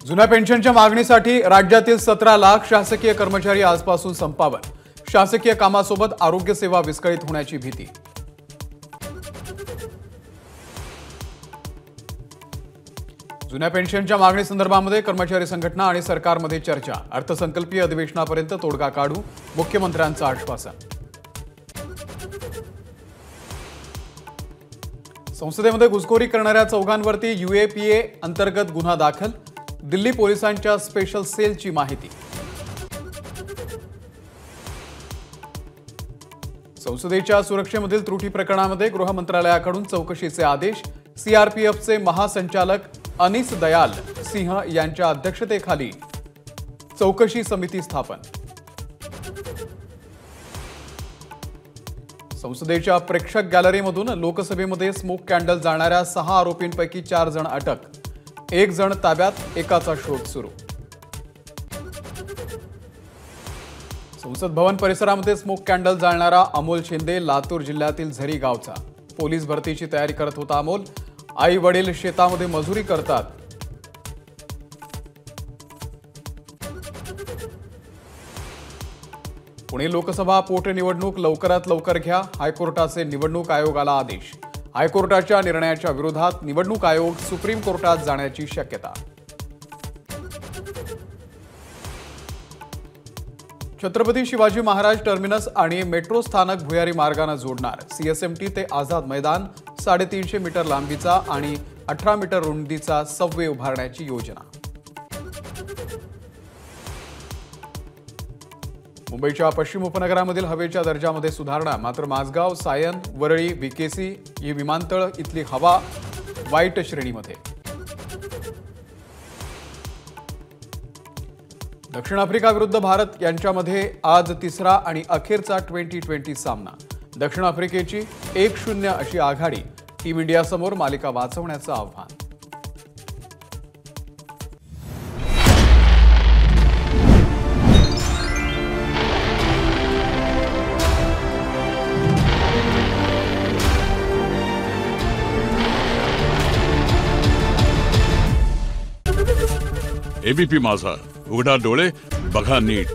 जुन्या पेन्शनच्या मागणीसाठी राज्यातील 17 लाख शासकीय कर्मचारी आजपासून संपावर। शासकीय कामासोबत आरोग्य सेवा विस्कळीत होण्याची भीती। जुन्या पेन्शनच्या मागणी संदर्भामध्ये कर्मचारी संघटना आणि सरकारमध्ये चर्चा। अर्थसंकल्पीय अधिवेशनापर्यंत तोडगा काढू, मुख्यमंत्र्यांचं आश्वासन। संसदेमध्ये घुसखोरी करणाऱ्या चौघांवरती UAPA अंतर्गत गुन्हा दाखल। दिल्ली पोलिसांच्या स्पेशल सेलची माहिती। संसदेच्या सुरक्षेमधील त्रुटी प्रकरणामध्ये गृह मंत्रालयाकडून चौकशीचे आदेश। CRPFचे महासंचालक अनीस दयाल सिंह यांच्या अध्यक्षतेखाली चौकशी समिती स्थापन। संसदेच्या प्रेक्षक गॅलरीमधून लोकसभेमध्ये स्मोक कॅन्डल जाळणाऱ्या 6 आरोपींपैकी 4 जण अटक। 1 जण ताब्यात, एकाचा शोध सुरू। संसद भवन परिसरामध्ये स्मोक कॅन्डल जाळणारा अमोल शिंदे लातूर जिल्ह्यातील झरी गावचा। पोलीस भरतीची तयारी करत होता अमोल। आई वडील शेतामध्ये मजुरी करतात। पुणे लोकसभा पोटनिवडणूक लवकरात लवकर घ्या, हायकोर्टाचे निवडणूक आयोगाला आदेश। हायकोर्टाच्या निर्णयाच्या विरोधात निवडणूक आयोग सुप्रीम कोर्टात जाण्याची शक्यता। छत्रपती शिवाजी महाराज टर्मिनस आणि मेट्रो स्थानक भुयारी मार्गाने जोडणार। CSMT ते आझाद मैदान 350 मीटर लांबीचा आणि 18 मीटर रुंदीचा सबवे उभारण्याची योजना। मुंबईच्या पश्चिम उपनगरामधील हवेच्या दर्जामध्ये सुधारणा, मात्र माझगाव, सायन, वरळी, BKC ही विमानतळ इथली हवा वाईट श्रेणीमध्ये। दक्षिण आफ्रिका विरुद्ध भारत यांच्यामध्ये आज तिसरा आणि अखेरचा T20 सामना। दक्षिण आफ्रिकेची 1-0 अशी आघाडी। टीम इंडियासमोर मालिका वाचवण्याचं आव्हान। ABP माझा, उघडा डोळे बघा नीट।